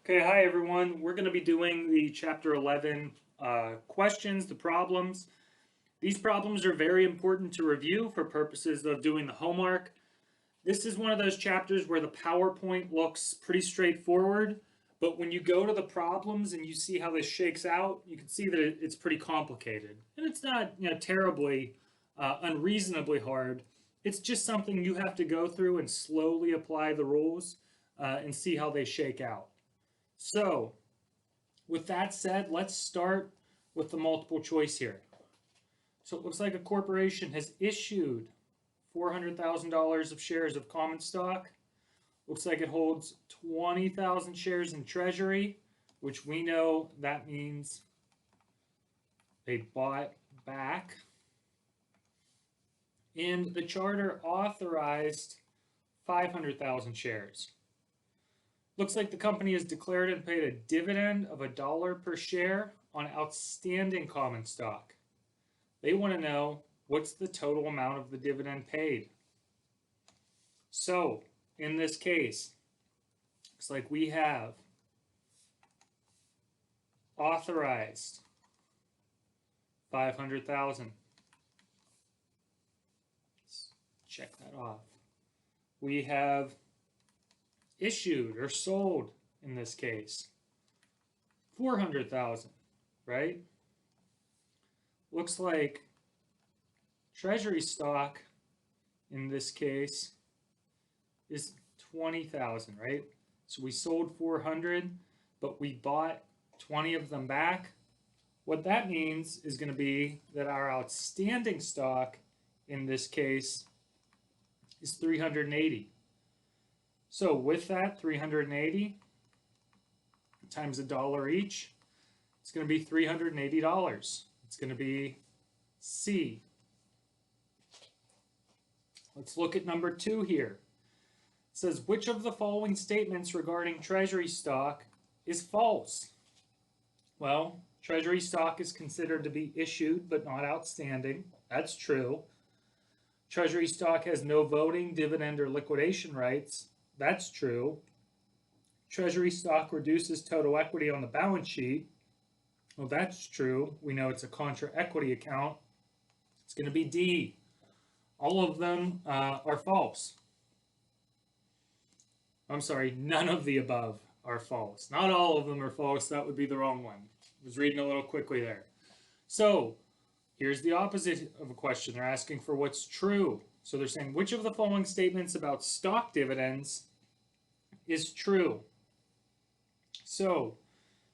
Okay, hi everyone. We're going to be doing the Chapter 11 questions, the problems. These problems are very important to review for purposes of doing the homework. This is one of those chapters where the PowerPoint looks pretty straightforward, but when you go to the problems and you see how this shakes out, you can see that it's pretty complicated. And it's not, terribly unreasonably hard. It's just something you have to go through and slowly apply the rules and see how they shake out. So, with that said, let's start with the multiple choice here. So it looks like a corporation has issued $400,000 of shares of common stock. Looks like it holds 20,000 shares in treasury, which we know that means they bought back. And the charter authorized 500,000 shares. Looks like the company has declared and paid a dividend of $1 per share on outstanding common stock. They want to know what's the total amount of the dividend paid. So, in this case, looks like we have authorized 500,000. Let's check that off. We have issued or sold, in this case, 400,000, right? Looks like treasury stock in this case is 20,000, right? So we sold 400, but we bought 20 of them back. What that means is going to be that our outstanding stock in this case is 380. So with that 380 times $1 each, it's going to be $380. It's going to be C. Let's look at number 2 here. It says, which of the following statements regarding treasury stock is false? Well, treasury stock is considered to be issued but not outstanding. That's true. Treasury stock has no voting, dividend, or liquidation rights. That's true. Treasury stock reduces total equity on the balance sheet. Well, that's true. We know it's a contra equity account. It's going to be D. All of them are false. I'm sorry, none of the above are false. Not all of them are false. That would be the wrong one. I was reading a little quickly there. So here's the opposite of a question. They're asking for what's true. So they're saying, which of the following statements about stock dividends is true? So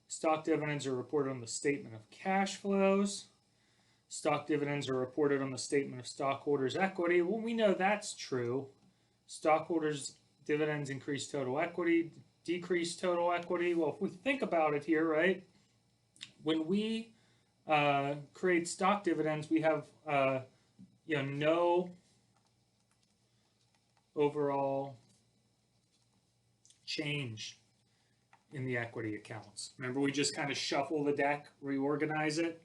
stock dividends are reported on the statement of cash flows. Stock dividends are reported on the statement of stockholders' equity. Well, we know that's true. Stockholders' dividends increase total equity, decrease total equity. Well, if we think about it here, right, when we create stock dividends, we have no overall change in the equity accounts. Remember, we just kind of shuffle the deck, reorganize it.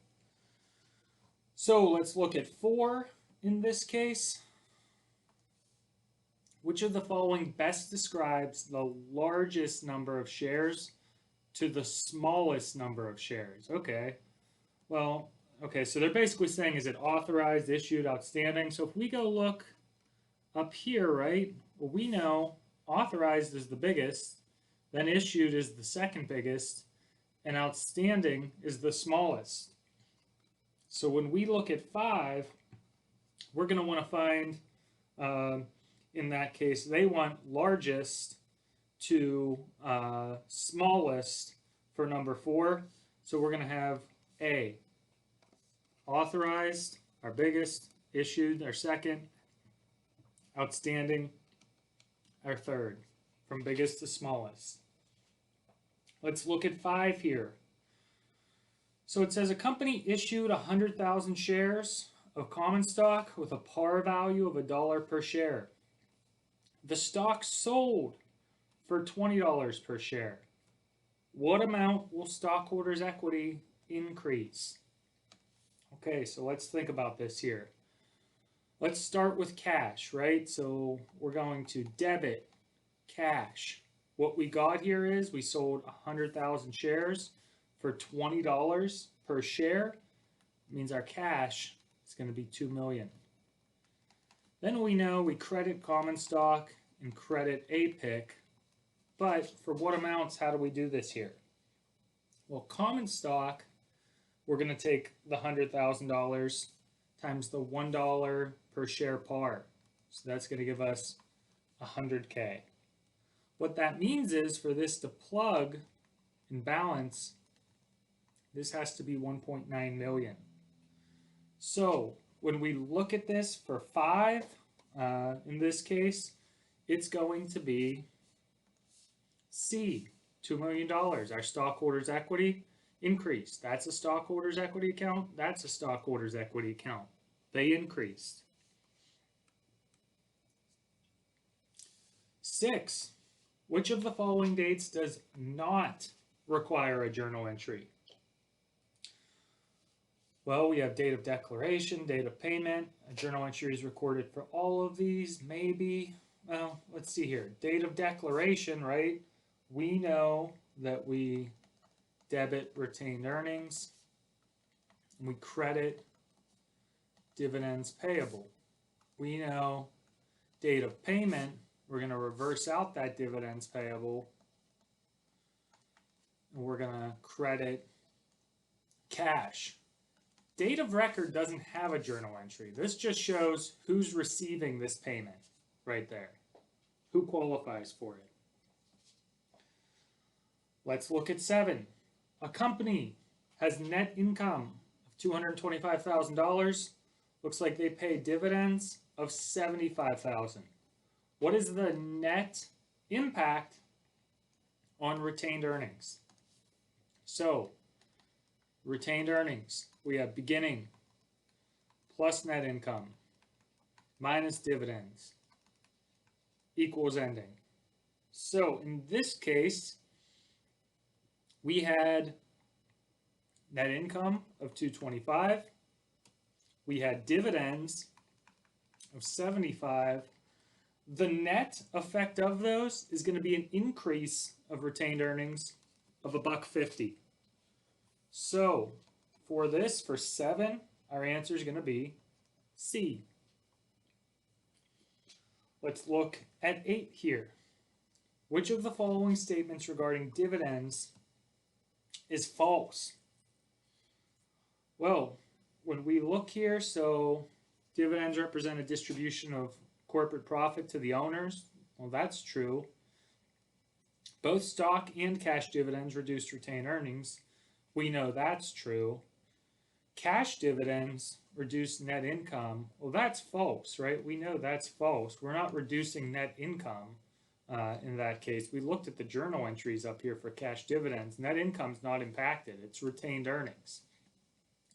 So let's look at 4 in this case. Which of the following best describes the largest number of shares to the smallest number of shares? Okay, well, okay, so they're basically saying, is it authorized, issued, outstanding? So if we go look up here, right, well, we know authorized is the biggest, then issued is the second biggest, and outstanding is the smallest. So when we look at 5, we're going to want to find, in that case, they want largest to smallest for number 4. So we're going to have A, authorized, our biggest, issued, our second, outstanding, our third, from biggest to smallest. Let's look at 5 here. So it says a company issued 100,000 shares of common stock with a par value of $1 per share. The stock sold for $20 per share. What amount will stockholders' equity increase? Okay, so let's think about this here. Let's start with cash, right? So we're going to debit cash. What we got here is we sold 100,000 shares for $20 per share. It means our cash is going to be $2 million. Then we know we credit common stock and credit APIC, but for what amounts, how do we do this here? Well, common stock, we're going to take the $100,000 times the $1 per share par. So that's going to give us 100K. What that means is for this to plug and balance, this has to be 1.9 million. So when we look at this for 5, in this case, it's going to be C, $2 million. Our stockholders' equity increased. That's a stockholders' equity account. That's a stockholders' equity account. They increased. 6, which of the following dates does not require a journal entry? Well, we have date of declaration, date of payment. A journal entry is recorded for all of these, maybe. Well, let's see here. Date of declaration, right? We know that we debit retained earnings, and we credit dividends payable. We know date of payment, we're going to reverse out that dividends payable, and we're going to credit cash. Date of record doesn't have a journal entry. This just shows who's receiving this payment right there, who qualifies for it. Let's look at 7. A company has net income of $225,000. Looks like they pay dividends of $75,000. What is the net impact on retained earnings? So, retained earnings, we have beginning plus net income minus dividends equals ending. So, in this case, we had net income of $225. We had dividends of $75. The net effect of those is going to be an increase of retained earnings of $1.50. So for this, for 7, our answer is going to be C. Let's look at 8 here. Which of the following statements regarding dividends is false? Well, when we look here, so dividends represent a distribution of corporate profit to the owners. Well, that's true. Both stock and cash dividends reduce retained earnings. We know that's true. Cash dividends reduce net income. Well, that's false, right? We know that's false. We're not reducing net income in that case. We looked at the journal entries up here for cash dividends. Net income's not impacted. It's retained earnings.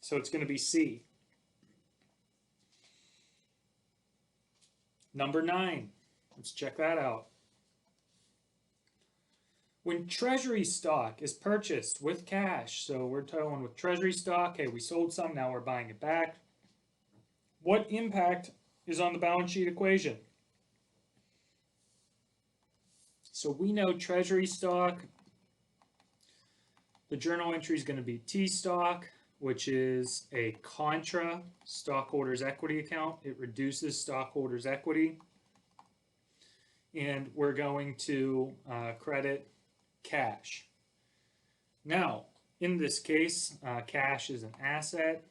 So it's going to be C. Number 9. Let's check that out. When treasury stock is purchased with cash, so we're going with treasury stock, hey, we sold some, now we're buying it back. What impact is on the balance sheet equation? So we know treasury stock, the journal entry is going to be T stock, which is a contra stockholders equity account. It reduces stockholders equity. And we're going to credit cash. Now, in this case, cash is an asset.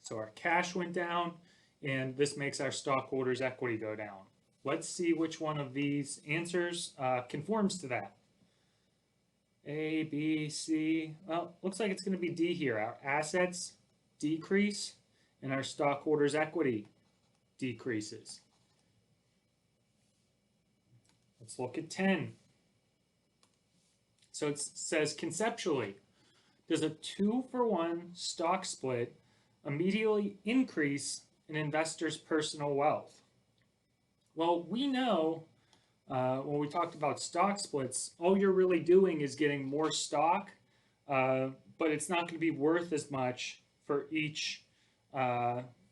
So our cash went down, and this makes our stockholders equity go down. Let's see which one of these answers conforms to that. A, B, C. Well, looks like it's going to be D here. Our assets decrease, and our stockholders equity decreases. Let's look at 10. So it says conceptually, does a 2-for-1 stock split immediately increase an investor's personal wealth? Well, we know when we talked about stock splits, all you're really doing is getting more stock, but it's not going to be worth as much for each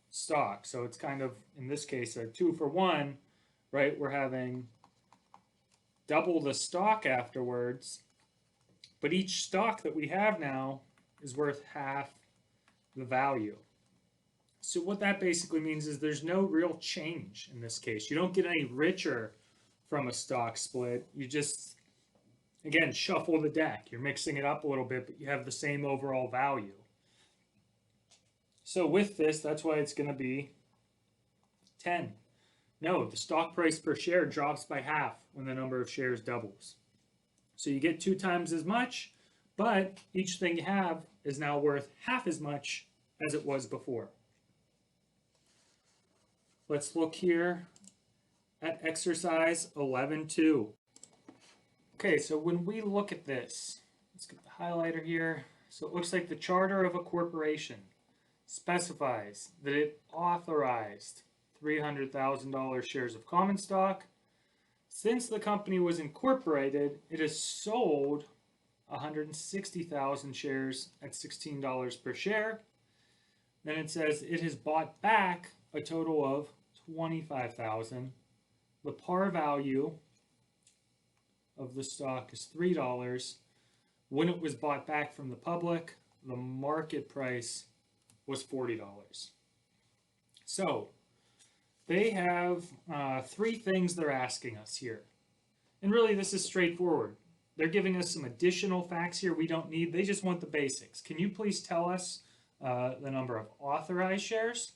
stock. So it's kind of, in this case, a 2-for-1, right? We're having double the stock afterwards, but each stock that we have now is worth half the value. So what that basically means is there's no real change in this case. You don't get any richer from a stock split. You just, again, shuffle the deck. You're mixing it up a little bit, but you have the same overall value. So with this, that's why it's going to be 10. No, the stock price per share drops by half when the number of shares doubles. So you get 2 times as much, but each thing you have is now worth half as much as it was before. Let's look here at exercise 11.2. Okay, so when we look at this, let's get the highlighter here. So it looks like the charter of a corporation specifies that it authorized $300,000 shares of common stock. Since the company was incorporated, it has sold 160,000 shares at $16 per share. Then it says it has bought back a total of 25,000. The par value of the stock is $3. When it was bought back from the public, the market price was $40. So they have 3 things they're asking us here. And really this is straightforward. They're giving us some additional facts here we don't need. They just want the basics. Can you please tell us the number of authorized shares,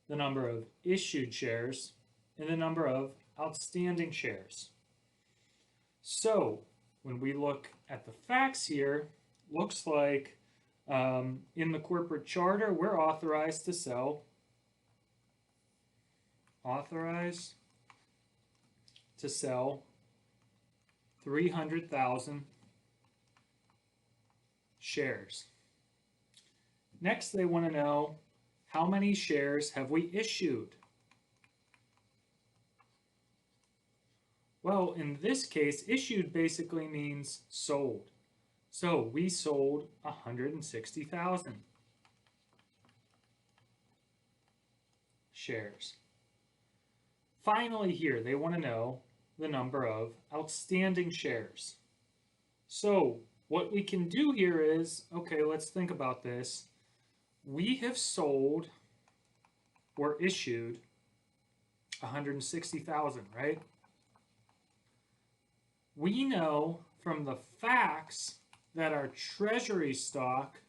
the number of issued shares, and the number of outstanding shares? So when we look at the facts here, looks like in the corporate charter, we're authorized to sell 300,000 shares. Next, they want to know how many shares have we issued? Well, in this case, issued basically means sold. So we sold 160,000 shares. Finally here, they want to know the number of outstanding shares. So what we can do here is, okay, let's think about this. We have sold or issued 160,000, right? We know from the facts that our treasury stock,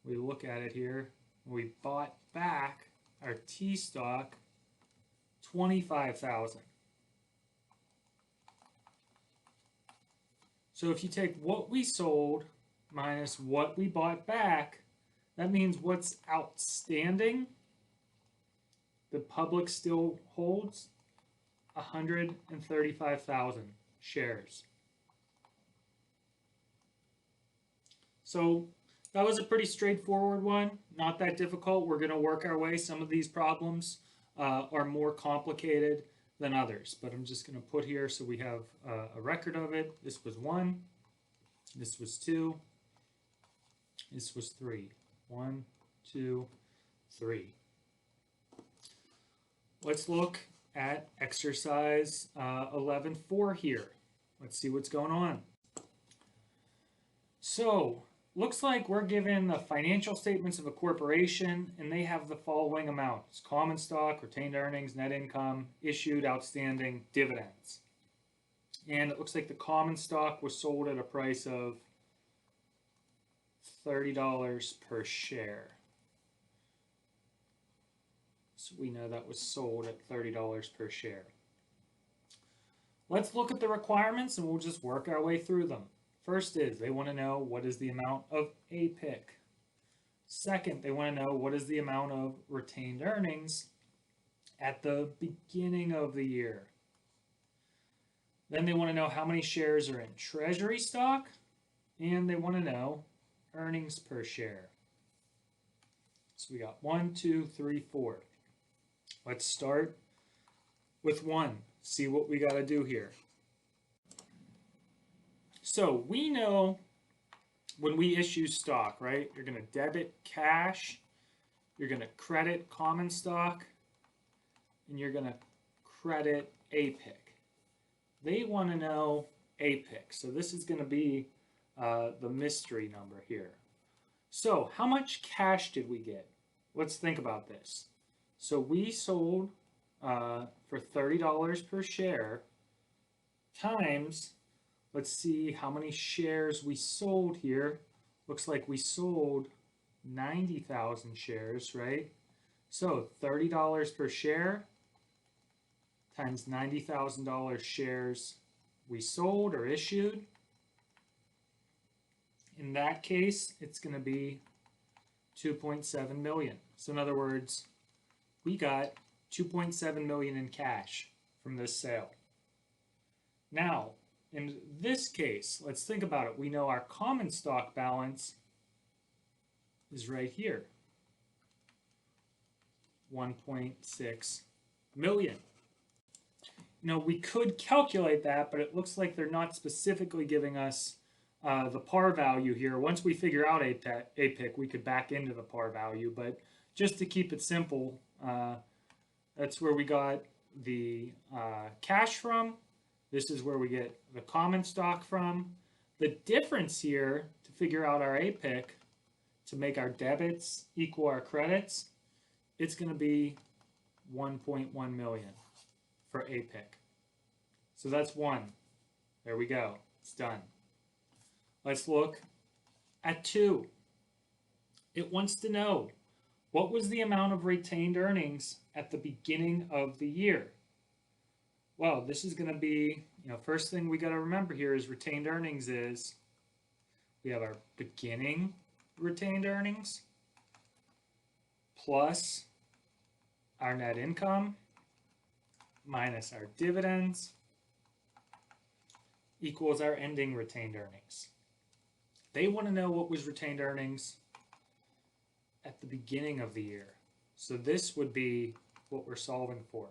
we look at it here, we bought back our T stock 25,000. So if you take what we sold minus what we bought back, that means what's outstanding, the public still holds 135,000 shares. So that was a pretty straightforward one, not that difficult. We're going to work our way. Some of these problems are more complicated than others, but I'm just going to put here so we have a record of it. This was 1, this was 2, this was 3. 1, 2, 3. Let's look at exercise 11.4 here. Let's see what's going on. So, looks like we're given the financial statements of a corporation, and they have the following amounts: common stock, retained earnings, net income, issued, outstanding, dividends. And it looks like the common stock was sold at a price of $30 per share. So we know that was sold at $30 per share. Let's look at the requirements and we'll just work our way through them. First is they want to know what is the amount of APIC. Second, they want to know what is the amount of retained earnings at the beginning of the year. Then they want to know how many shares are in treasury stock, and they want to know earnings per share. So we got 1, 2, 3, 4. Let's start with 1. See what we got to do here. So we know when we issue stock, right? You're going to debit cash, you're going to credit common stock, and you're going to credit APIC. they want to know APIC. So this is going to be the mystery number here. So how much cash did we get? Let's think about this. So we sold for $30 per share times, let's see how many shares we sold here. Looks like we sold 90,000 shares, right? So $30 per share times $90,000 shares we sold or issued. In that case, it's going to be 2.7 million. So in other words, we got 2.7 million in cash from this sale. Now, in this case, let's think about it. We know our common stock balance is right here, 1.6 million. Now, we could calculate that, but it looks like they're not specifically giving us the par value here. Once we figure out APIC, we could back into the par value, but just to keep it simple, that's where we got the cash from. This is where we get the common stock from. The difference here to figure out our APIC, to make our debits equal our credits, it's going to be 1.1 million for APIC. So that's one. There we go. It's done. Let's look at 2. It wants to know, what was the amount of retained earnings at the beginning of the year? Well, this is going to be, first thing we got to remember here is retained earnings is, we have our beginning retained earnings plus our net income minus our dividends equals our ending retained earnings. They want to know what was retained earnings at the beginning of the year. So this would be what we're solving for.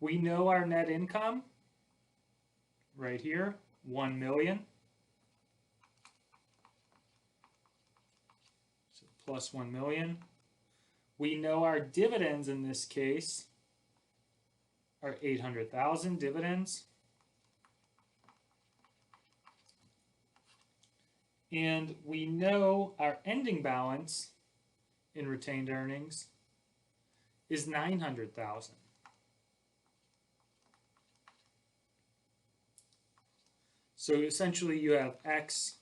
We know our net income right here, 1 million. So plus 1 million. We know our dividends in this case are 800,000 dividends. And we know our ending balance in retained earnings is 900,000. So essentially you have X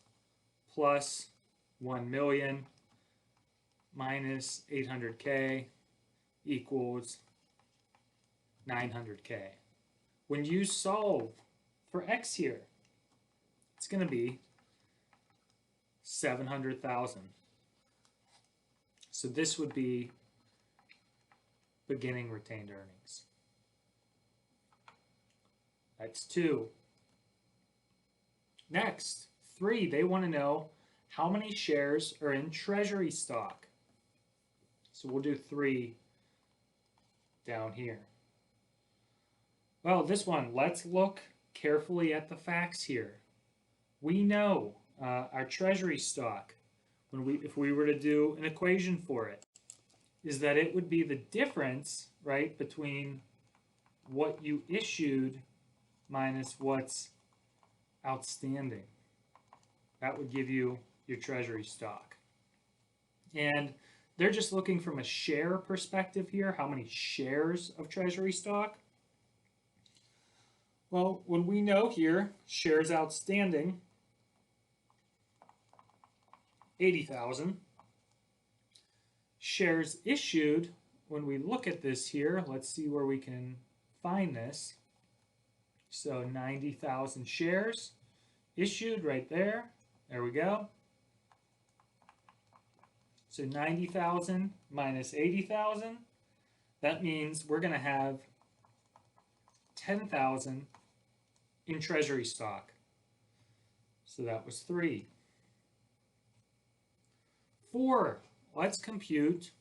plus 1 million minus 800K equals 900K. When you solve for X here, it's going to be 700,000. So this would be beginning retained earnings. That's 2. Next, 3, they want to know how many shares are in treasury stock. So we'll do 3 down here. Well, this one, let's look carefully at the facts here. We know our treasury stock, if we were to do an equation for it, is that it would be the difference, right, between what you issued minus what's outstanding. That would give you your treasury stock. And they're just looking from a share perspective here, how many shares of treasury stock. Well, when we know here, shares outstanding, 80,000. Shares issued, when we look at this here, let's see where we can find this. So 90,000 shares issued right there. There we go. So 90,000 minus 80,000. That means we're going to have 10,000 in treasury stock. So that was 3. 4, let's compute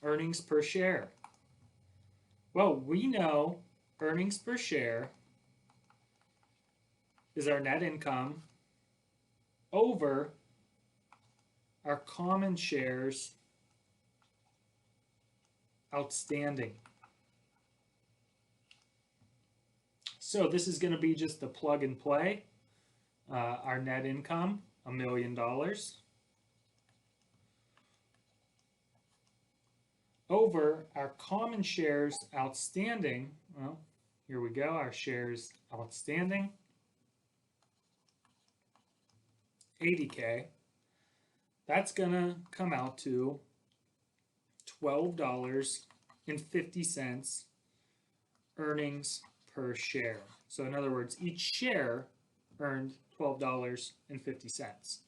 earnings per share. Well, we know earnings per share is our net income over our common shares outstanding. So this is going to be just a plug and play. Our net income, $1 million. Over our common shares outstanding, well, here we go, our shares outstanding, 80K. That's going to come out to $12.50 earnings per share. So in other words, each share earned $12.50.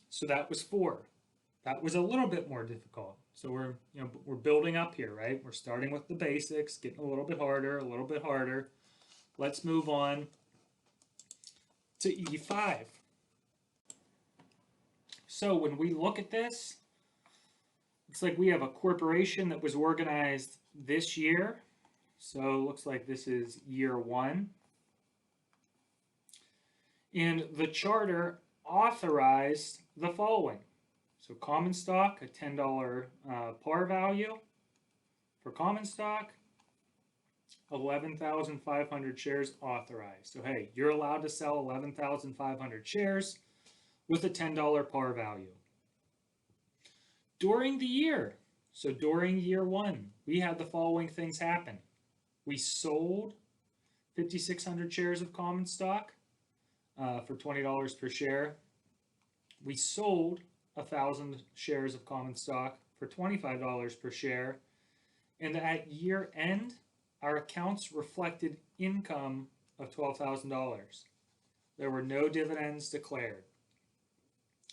So that was 4. That was a little bit more difficult. So we're building up here, right? We're starting with the basics, getting a little bit harder, a little bit harder. Let's move on to E5. So when we look at this, looks like we have a corporation that was organized this year. So it looks like this is year 1. And the charter authorized the following. So common stock, a $10 par value for common stock, 11,500 shares authorized. So hey, you're allowed to sell 11,500 shares with a $10 par value. During the year, so during year 1, we had the following things happen. We sold 5,600 shares of common stock for $20 per share. We sold 1,000 shares of common stock for $25 per share. And at year end, our accounts reflected income of $12,000. There were no dividends declared.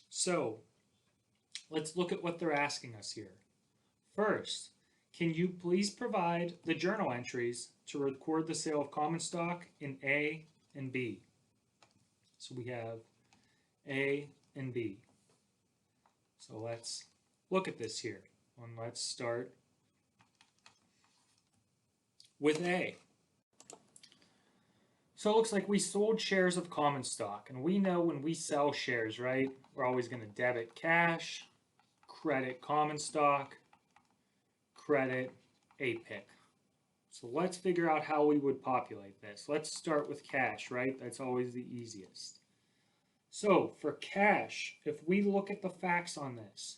So let's look at what they're asking us here. First, can you please provide the journal entries to record the sale of common stock in A and B? So we have A and B. So let's look at this here. And let's start with A. So it looks like we sold shares of common stock. And we know when we sell shares, right, we're always going to debit cash, credit common stock, credit APIC. So let's figure out how we would populate this. Let's start with cash, right? That's always the easiest. So for cash, if we look at the facts on this,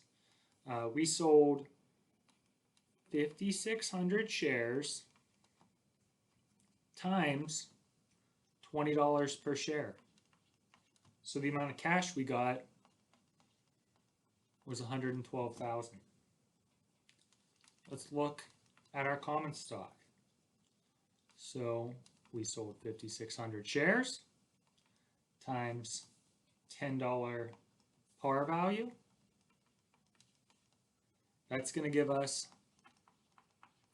we sold 5,600 shares times $20 per share. So the amount of cash we got was $112,000. Let's look at our common stock. So we sold 5,600 shares times $10 par value. That's going to give us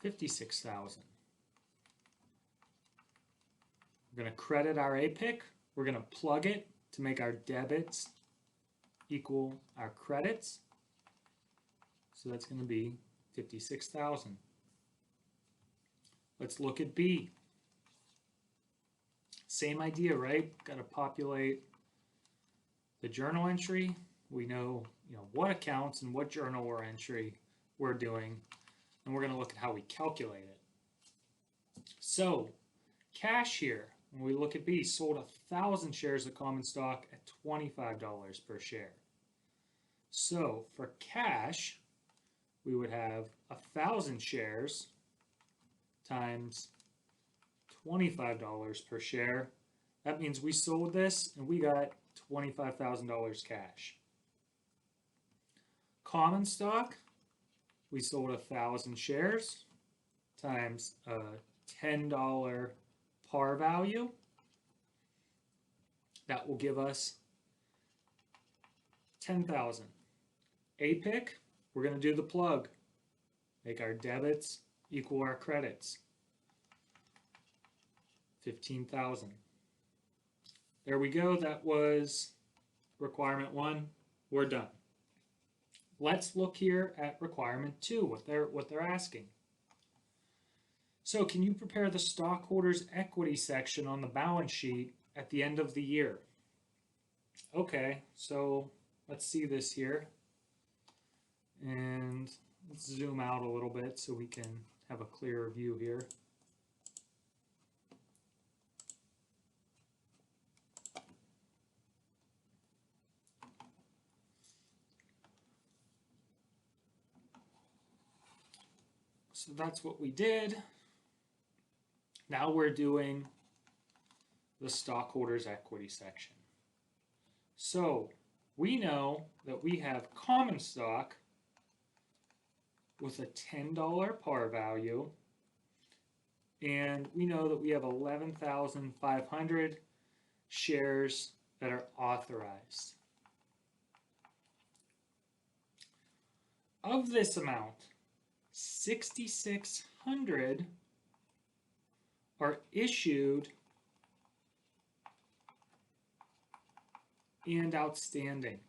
$56,000. We're going to credit our APIC. We're going to plug it to make our debits equal our credits. So that's going to be $56,000. Let's look at B. Same idea, right? Got to populate the journal entry. We know, what accounts and what journal entry we're doing, and we're going to look at how we calculate it. So, cash here, when we look at B, sold 1,000 shares of common stock at $25 per share. So, for cash, we would have 1,000 shares times $25 per share. That means we sold this and we got $25,000 cash. Common stock, we sold 1,000 shares times a $10 par value. That will give us $10,000. APIC, we're going to do the plug. Make our debits equal our credits. $15,000. There we go. That was requirement 1. We're done. Let's look here at requirement 2, what they're asking. So can you prepare the stockholders' equity section on the balance sheet at the end of the year? Okay, so let's see this here. And let's zoom out a little bit so we can have a clearer view here. So that's what we did. Now we're doing the stockholders' equity section. So we know that we have common stock with a $10 par value, and we know that we have 11,500 shares that are authorized. Of this amount, 6,600 are issued and outstanding.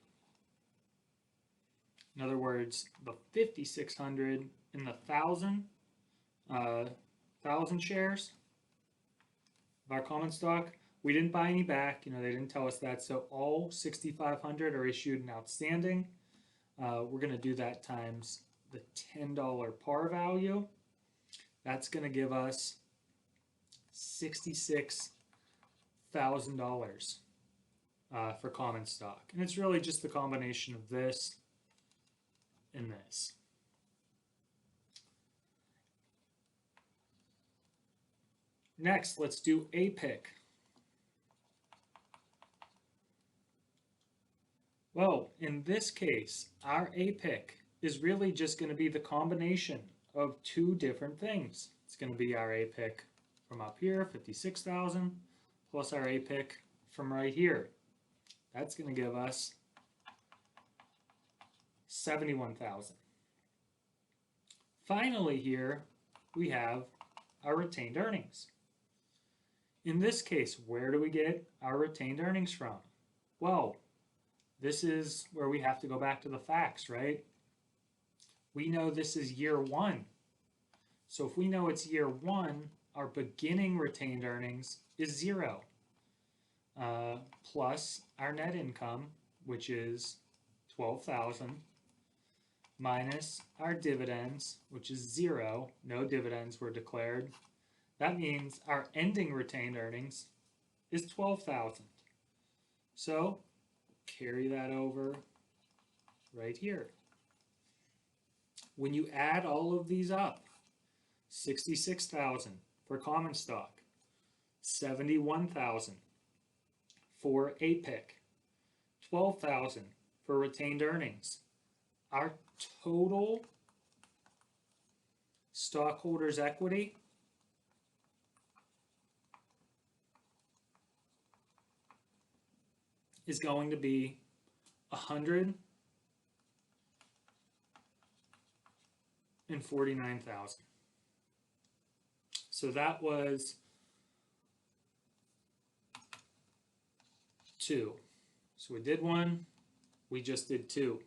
In other words, the 5,600 and the 1,000 shares of our common stock, we didn't buy any back. They didn't tell us that. So all 6,500 are issued and outstanding. We're going to do that times the $10 par value. That's going to give us $66,000 for common stock. And it's really just the combination of this and this. Next, let's do APIC. Well, in this case, our APIC is really just going to be the combination of two different things. It's going to be our APIC from up here, 56,000, plus our APIC from right here. That's going to give us 71,000. Finally here, we have our retained earnings. In this case, where do we get our retained earnings from? Well, this is where we have to go back to the facts, right? We know this is year one. So if we know it's year one, our beginning retained earnings is 0, plus our net income, which is 12,000, minus our dividends, which is 0. No dividends were declared. That means our ending retained earnings is 12,000. So carry that over right here. When you add all of these up, 66,000 for common stock, 71,000 for APIC, 12,000 for retained earnings. Our total stockholders' equity is going to be 149,000. So that was 2. So we did 1, we just did 2.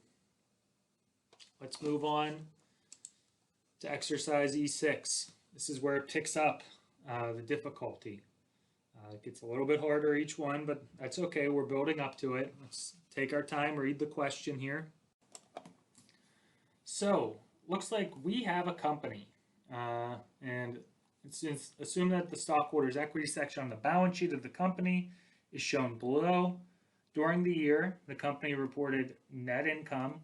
Let's move on to exercise E6. This is where it picks up the difficulty. It gets a little bit harder each one, but that's okay. We're building up to it. Let's take our time, read the question here. So, looks like we have a company, and assume that the stockholders' equity section on the balance sheet of the company is shown below. During the year, the company reported net income,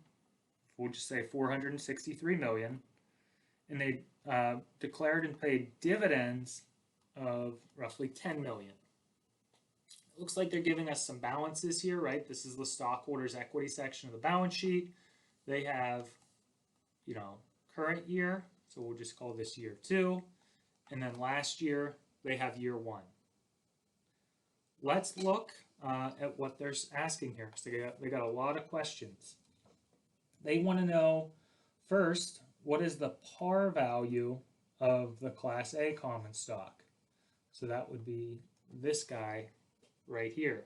we'll just say 463 million, and they declared and paid dividends of roughly 10 million. It looks like they're giving us some balances here, right? This is the stockholders' equity section of the balance sheet. They have, current year, so we'll just call this year 2, and then last year they have year 1. Let's look at what they're asking here, because they got a lot of questions. They want to know first, what is the par value of the Class A common stock? So that would be this guy right here.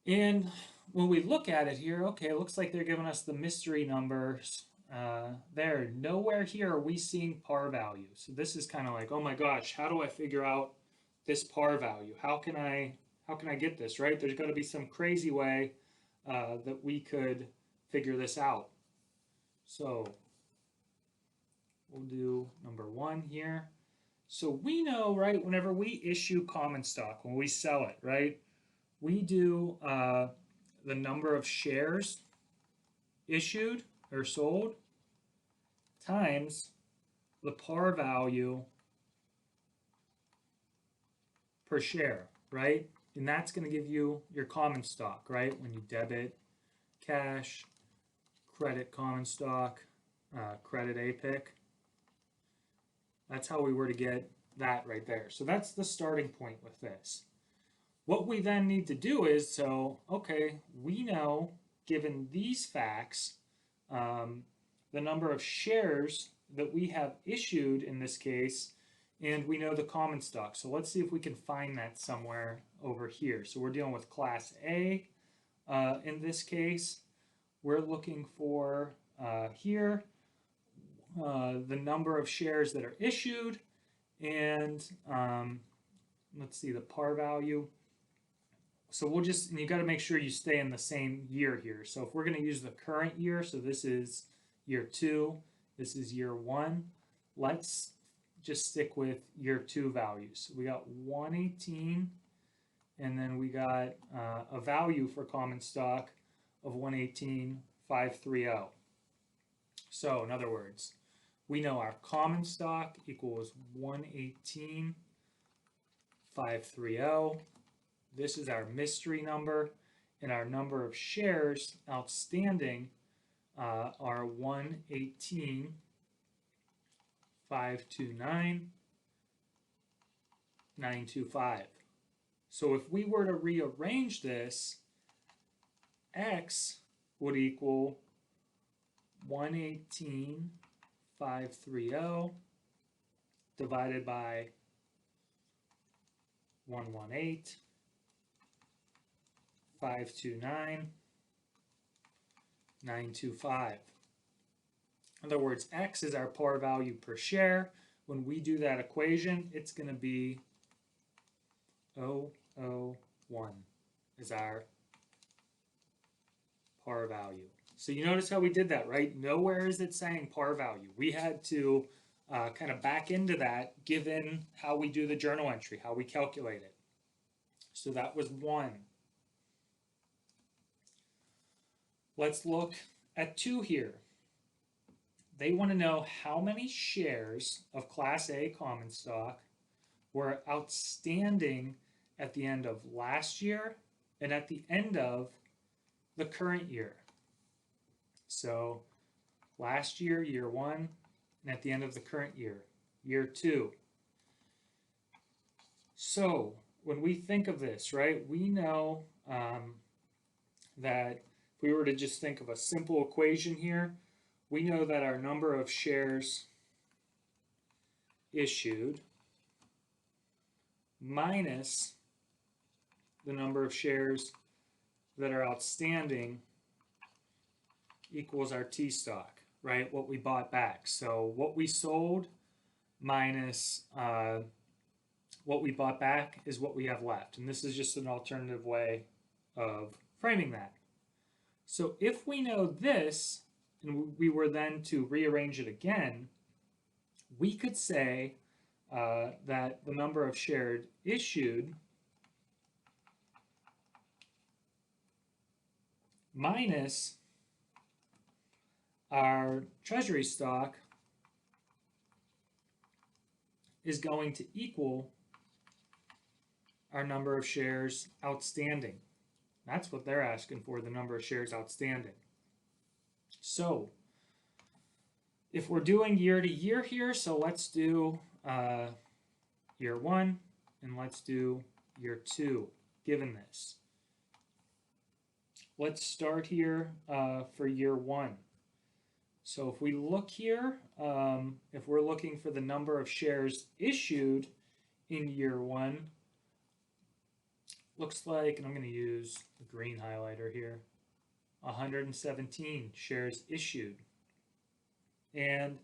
And when we look at it here, okay, it looks like they're giving us the mystery numbers there. Nowhere here are we seeing par value. So this is kind of like, oh my gosh, how do I figure out this par value? How can I get this, right? There's got to be some crazy way that we could figure this out. So we'll do number 1 here. So we know, right, whenever we issue common stock, when we sell it, right, we do the number of shares issued or sold times the par value per share, right? And that's going to give you your common stock, right? When you debit cash, credit common stock, credit APIC. That's how we were to get that right there. So that's the starting point with this. What we then need to do is, so, okay, we know, given these facts, the number of shares that we have issued in this case, and we know the common stock. So let's see if we can find that somewhere over here. So we're dealing with Class A in this case. We're looking for here the number of shares that are issued, and let's see the par value. So we'll just, and you got to make sure you stay in the same year here. So if we're going to use the current year, so this is year 2, this is year 1, let's just stick with year 2 values. So we got 118, and then we got a value for common stock of 118,530. So in other words, we know our common stock equals 118,530. This is our mystery number, and our number of shares outstanding are 118,529,925. So if we were to rearrange this, x would equal 118,530 divided by 118,529,925. In other words, x is our par value per share. When we do that equation, it's going to be 001 is our par value. So you notice how we did that, right? Nowhere is it saying par value. We had to kind of back into that given how we do the journal entry, how we calculate it. So that was 1. Let's look at 2 here. They want to know how many shares of Class A common stock were outstanding at the end of last year and at the end of the current year. So last year, year 1, and at the end of the current year, year 2. So when we think of this, right, we know that if we were to just think of a simple equation here, we know that our number of shares issued minus the number of shares that are outstanding equals our T stock, right? What we bought back. So what we sold minus what we bought back is what we have left. And this is just an alternative way of framing that. So if we know this, and we were then to rearrange it again, we could say that the number of shares issued minus our treasury stock is going to equal our number of shares outstanding. That's what they're asking for, the number of shares outstanding. So if we're doing year to year here, so let's do year 1 and let's do year 2, given this. Let's start here for year 1. So if we look here, if we're looking for the number of shares issued in year 1, looks like, and I'm going to use the green highlighter here, 117 shares issued. And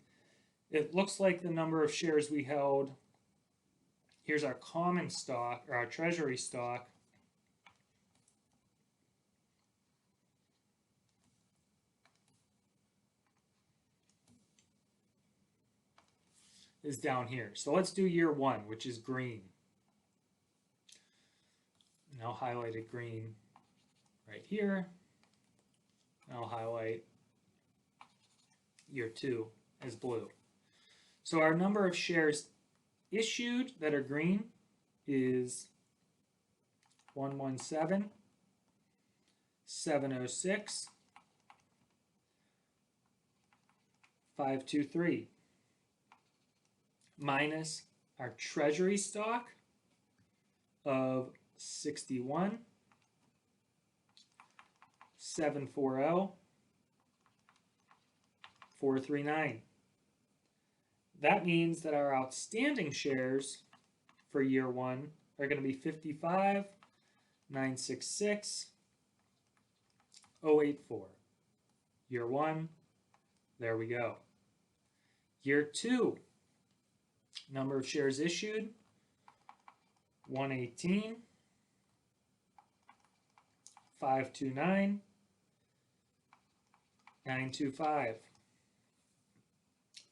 it looks like the number of shares we held, here's our common stock, or our treasury stock, is down here. So let's do year 1, which is green. And I'll highlight it green right here. And I'll highlight year 2 is blue. So our number of shares issued that are green is 117, 706, 523 minus our treasury stock of 61, 740, 439. That means that our outstanding shares for year one are going to be 55, 966, 084. Year one, there we go. Year two, number of shares issued, 118, 529, 925.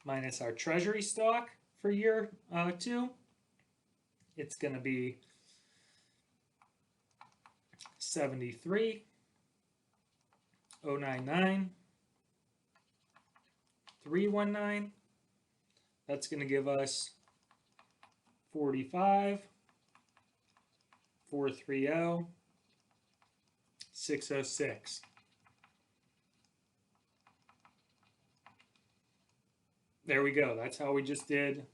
Minus our treasury stock for year two, it's going to be 73, 099, 319. That's going to give us 45, 430, 606. There we go. That's how we just did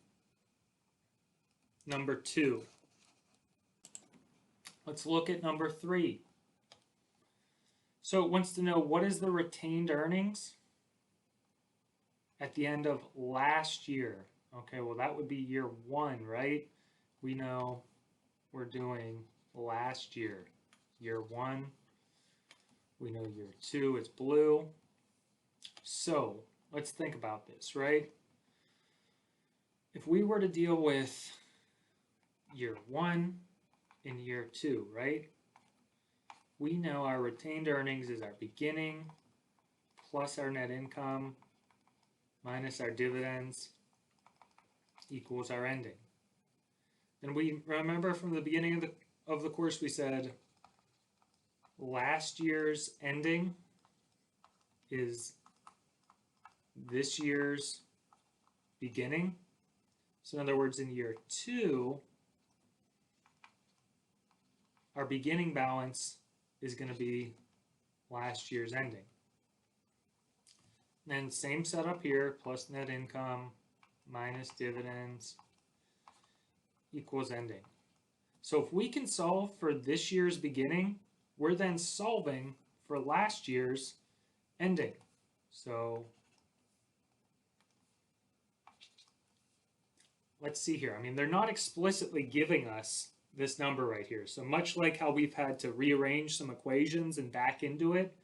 number 2. Let's look at number 3. So it wants to know, what is the retained earnings at the end of last year? Okay, well that would be year 1, right? We know we're doing last year. Year 1. We know year 2 is blue. So let's think about this, right? If we were to deal with year 1 and year 2, right? We know our retained earnings is our beginning plus our net income minus our dividends equals our ending. And we remember from the beginning of the course we said last year's ending is this year's beginning. So in other words, in year 2, our beginning balance is going to be last year's ending. And then same setup here, plus net income minus dividends equals ending. So if we can solve for this year's beginning, we're then solving for last year's ending. So let's see here. I mean, they're not explicitly giving us this number right here. So much like how we've had to rearrange some equations and back into it,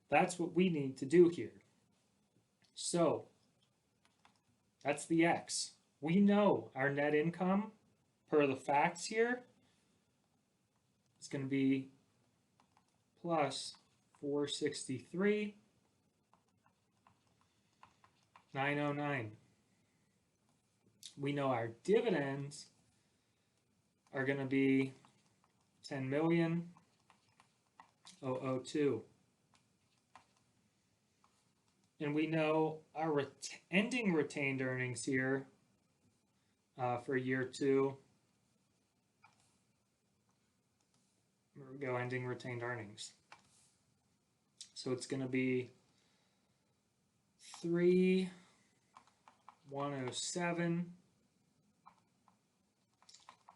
that's what we need to do here. So that's the x. We know our net income per the facts here is going to be plus 463, 909. We know our dividends are going to be 10,000,002. And we know our ending retained earnings here for year 2. There we go, ending retained earnings. So it's going to be 3,107,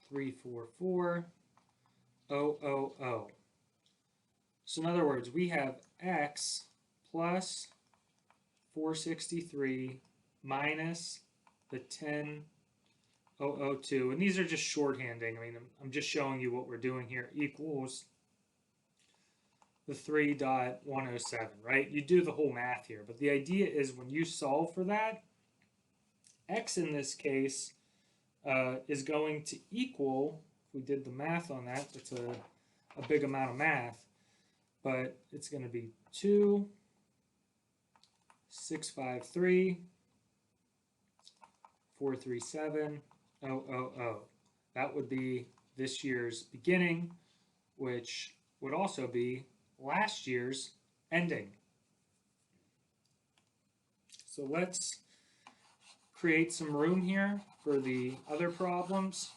344, 000. So in other words, we have x plus 463 minus the 10,002. And these are just shorthanding. I mean, I'm just showing you what we're doing here. Equals the 3.107, right? You do the whole math here. But the idea is when you solve for that, x in this case is going to equal, if we did the math on that, that's a big amount of math, but it's going to be 2,653, 437, 000. That would be this year's beginning, which would also be last year's ending. So let's create some room here for the other problems.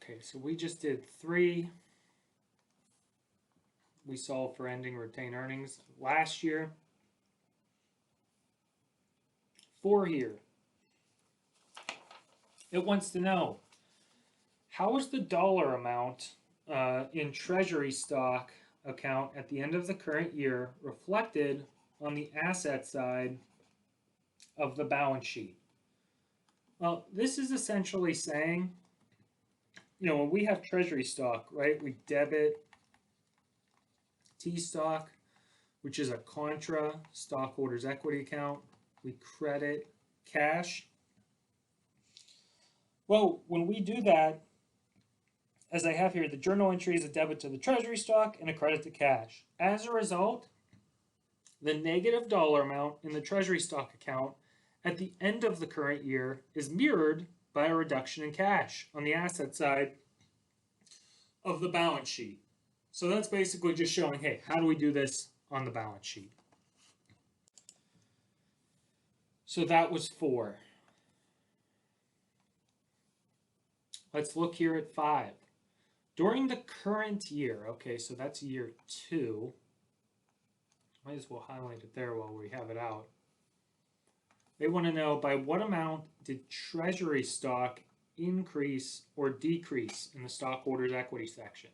Okay, so we just did 3. We solved for ending retained earnings last year. 4 here. It wants to know, how is the dollar amount in treasury stock account at the end of the current year reflected on the asset side of the balance sheet? Well, this is essentially saying, when we have treasury stock, right, we debit T stock, which is a contra stockholders equity account. We credit cash. Well, when we do that, as I have here, the journal entry is a debit to the treasury stock and a credit to cash. As a result, the negative dollar amount in the treasury stock account at the end of the current year is mirrored by a reduction in cash on the asset side of the balance sheet. So that's basically just showing, hey, how do we do this on the balance sheet? So that was 4. Let's look here at 5. During the current year, okay, so that's year 2. Might as well highlight it there while we have it out. They want to know, by what amount did treasury stock increase or decrease in the stockholders' equity section?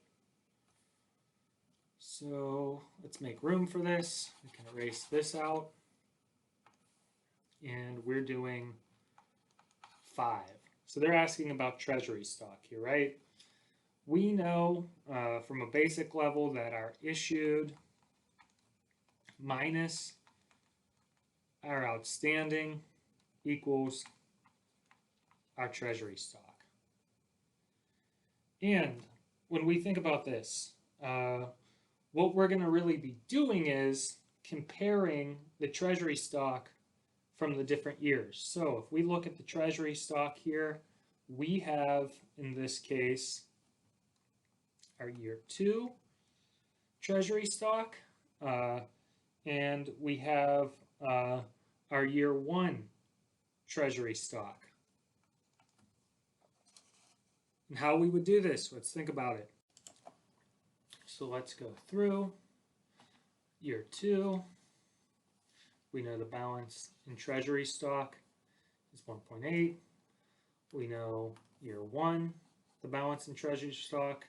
So let's make room for this. We can erase this out. And we're doing 5. So they're asking about treasury stock here, right? We know from a basic level that our issued minus our outstanding equals our treasury stock. And when we think about this, what we're going to really be doing is comparing the treasury stock from the different years. So if we look at the treasury stock here, we have, in this case, our year 2 treasury stock, and we have our year 1 treasury stock. And how we would do this, let's think about it. So let's go through year 2. We know the balance in treasury stock is 1.8. We know year 1, the balance in treasury stock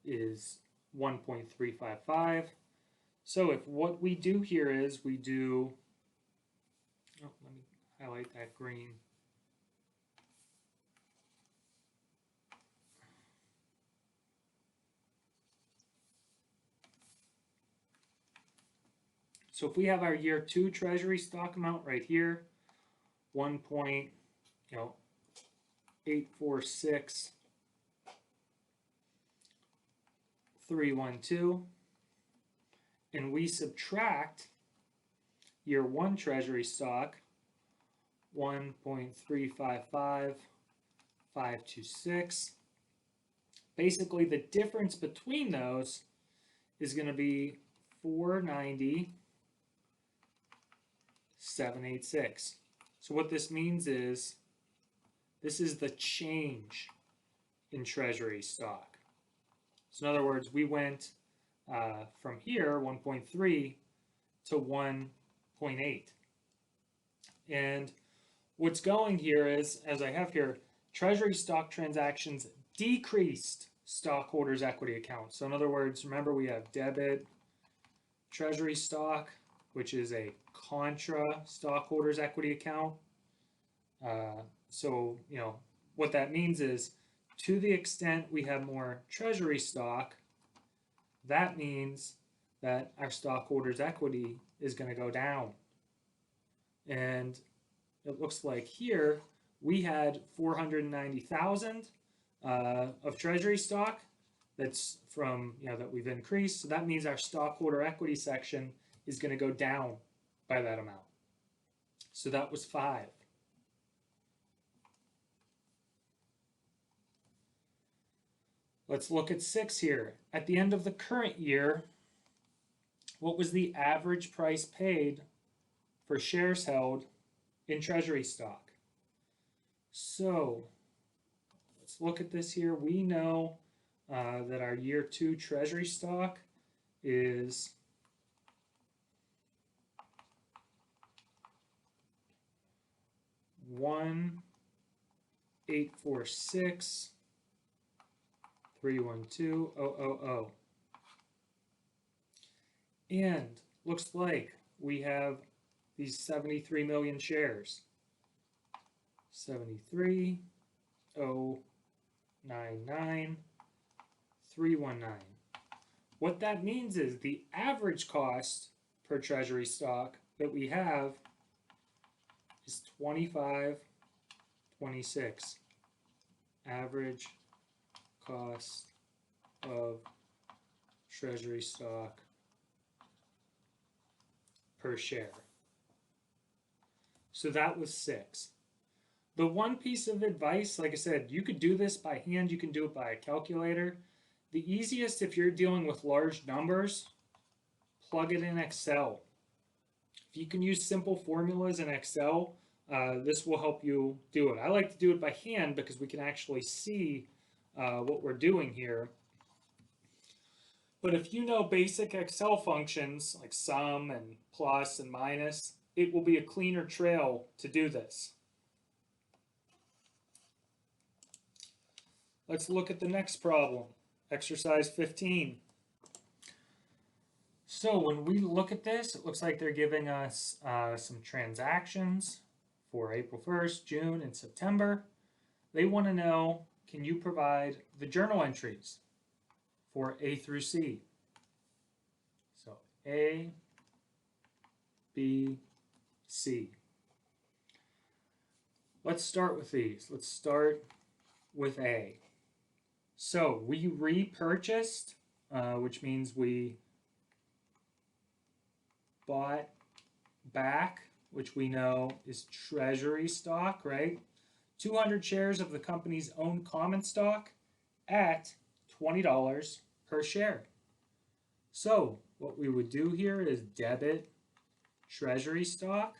is 1.355. So if what we do here is we do, let me highlight that green. So if we have our year 2 treasury stock amount right here, 1.846312, and we subtract year 1 treasury stock, 1.355526. Basically, the difference between those is going to be 490,786. So what this means is this is the change in treasury stock. So in other words, we went from here, 1.3 to 1.8. And what's going here is, as I have here, treasury stock transactions decreased stockholders' equity accounts. So in other words, remember we have debit treasury stock, which is a contra stockholders' equity account. So, what that means is, to the extent we have more treasury stock, that means that our stockholders' equity is going to go down. And it looks like here we had 490,000 of treasury stock. That's from, that we've increased. So that means our stockholder equity section is going to go down by that amount. So that was 5. Let's look at 6 here. At the end of the current year, what was the average price paid for shares held in treasury stock? So let's look at this here. We know that our year 2 treasury stock is $1,846,312,000. And looks like we have these 73 million shares. 73,099,319. What that means is the average cost per treasury stock that we have is $25.26. Average cost of treasury stock per share. So that was 6. The one piece of advice, like I said, you could do this by hand, you can do it by a calculator. The easiest, if you're dealing with large numbers, plug it in Excel. If you can use simple formulas in Excel, this will help you do it. I like to do it by hand because we can actually see what we're doing here. But if you know basic Excel functions like sum and plus and minus, it will be a cleaner trail to do this. Let's look at the next problem, exercise 15. So when we look at this, it looks like they're giving us some transactions for April 1st, June, and September. They want to know, can you provide the journal entries for A through C? So A, B, C. Let's start with these. Let's start with A. So we repurchased, which means we bought back, which we know is treasury stock, right? 200 shares of the company's own common stock at $20 per share. So what we would do here is debit treasury stock.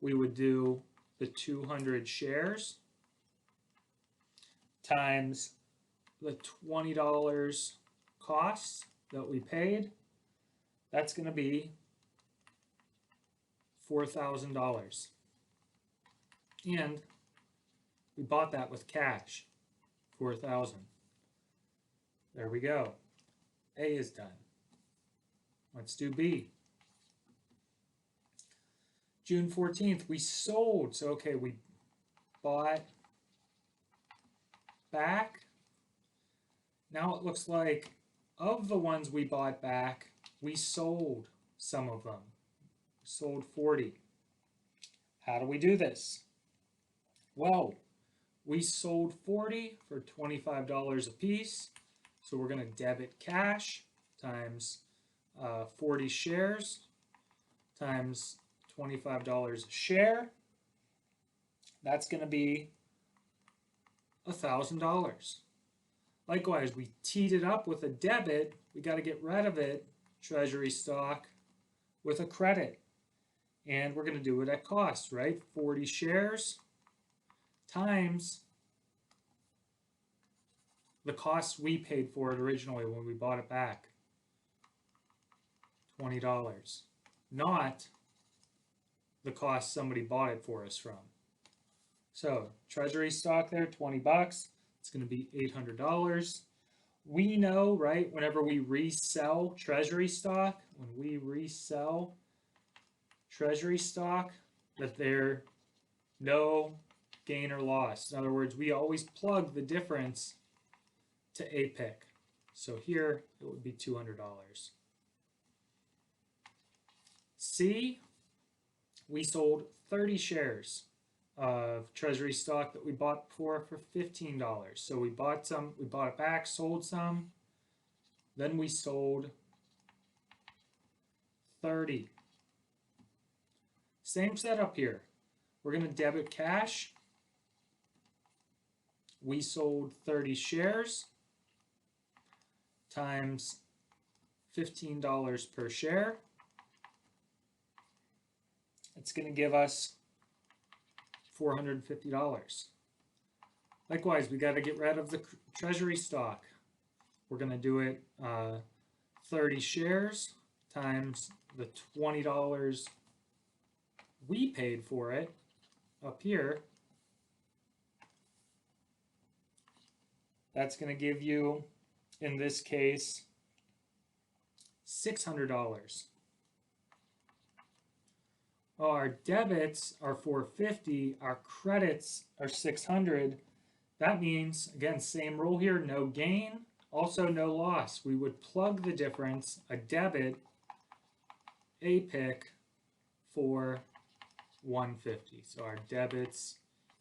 We would do the 200 shares times the $20 costs that we paid. That's going to be $4,000. And we bought that with cash, $4,000. There we go. A is done. Let's do B. June 14th, we sold. So, okay, we bought back. Now it looks like of the ones we bought back, we sold some of them. We sold 40. How do we do this? Well, we sold 40 for $25 a piece. So we're going to debit cash times 40 shares times $25 a share. That's going to be $1,000. Likewise, we teed it up with a debit. We got to get rid of it, treasury stock, with a credit. And we're going to do it at cost, right? 40 shares times the cost we paid for it originally when we bought it back. $20. Not the cost somebody bought it for us from. So treasury stock there, 20 bucks. It's going to be $800. We know, right, whenever we resell treasury stock, when we resell treasury stock, that there's no gain or loss. In other words, we always plug the difference to APIC. So here it would be $200. C, we sold 30 shares of treasury stock that we bought before for $15. So we bought it back, sold some, then we sold 30. Same setup here. We're going to debit cash. We sold 30 shares times $15 per share. It's going to give us $450. Likewise, we got to get rid of the treasury stock. We're going to do it 30 shares times the $20 we paid for it up here. That's going to give you, in this case, $600. Our debits are $450, our credits are $600. That means, again, same rule here, no gain, also no loss. We would plug the difference, a debit, APIC, for $150. So our debits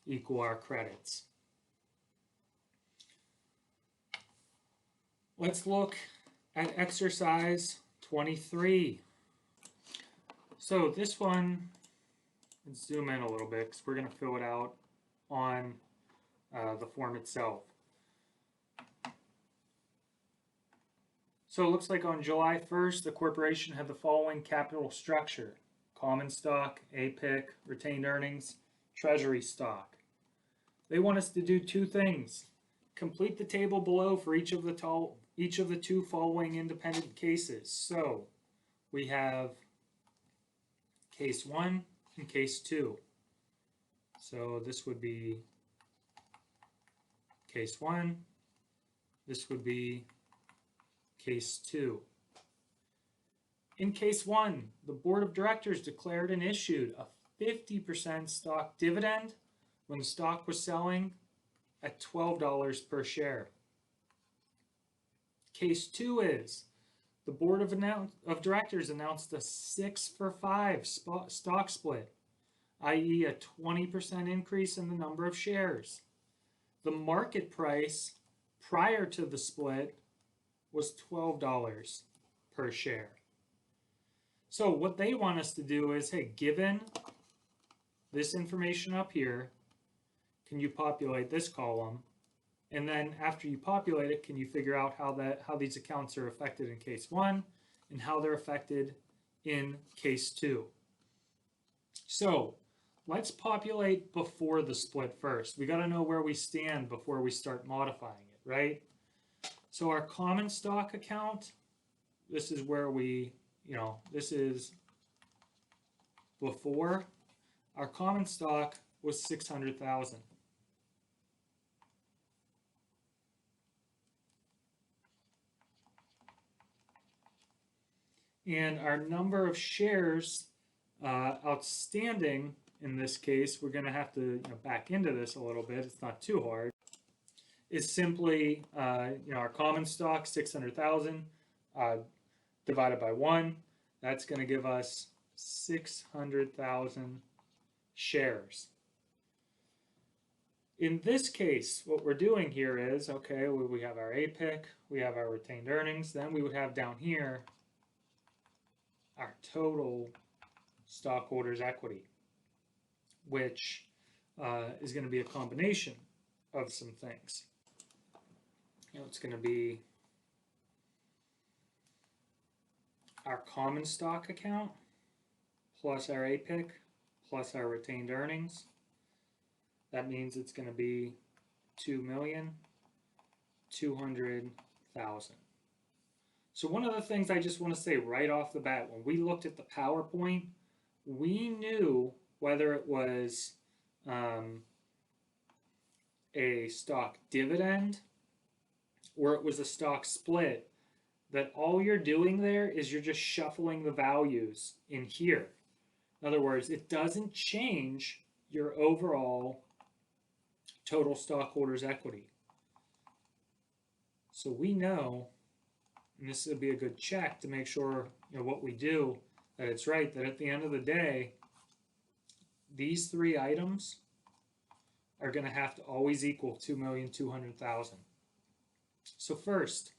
equal our credits. Let's look at exercise 23. So this one, let's zoom in a little bit because we're going to fill it out on the form itself. So it looks like on July 1st, the corporation had the following capital structure: common stock, APIC, retained earnings, treasury stock. They want us to do two things. Complete the table below for each of the two following independent cases. So we have case 1 and case 2. So this would be case 1. This would be case 2. In case 1, the board of directors declared and issued a 50% stock dividend when the stock was selling at $12 per share. Case 2 is the board of directors announced a 6-for-5 stock split, i.e. a 20% increase in the number of shares. The market price prior to the split was $12 per share. So what they want us to do is, hey, given this information up here, can you populate this column? And then after you populate it, can you figure out how these accounts are affected in case 1 and how they're affected in case 2? So let's populate before the split first. We got to know where we stand before we start modifying it, right? So our common stock account, this is where this is before. Our common stock was 600,000. And our number of shares outstanding, in this case, we're going to have to back into this a little bit. It's not too hard. Is simply our common stock, 600,000, divided by 1. That's going to give us 600,000 shares. In this case, what we're doing here is, okay, we have our APIC, we have our retained earnings, then we would have down here our total stockholders' equity, which is going to be a combination of some things. It's going to be our common stock account plus our APIC plus our retained earnings. That means it's going to be 2,200,000. So one of the things I just want to say right off the bat, when we looked at the PowerPoint, we knew whether it was a stock dividend or it was a stock split, that all you're doing there is you're just shuffling the values in here. In other words, it doesn't change your overall total stockholders' equity. So we know, and this would be a good check to make sure what we do, that it's right, that at the end of the day, these three items are going to have to always equal 2,200,000. So first,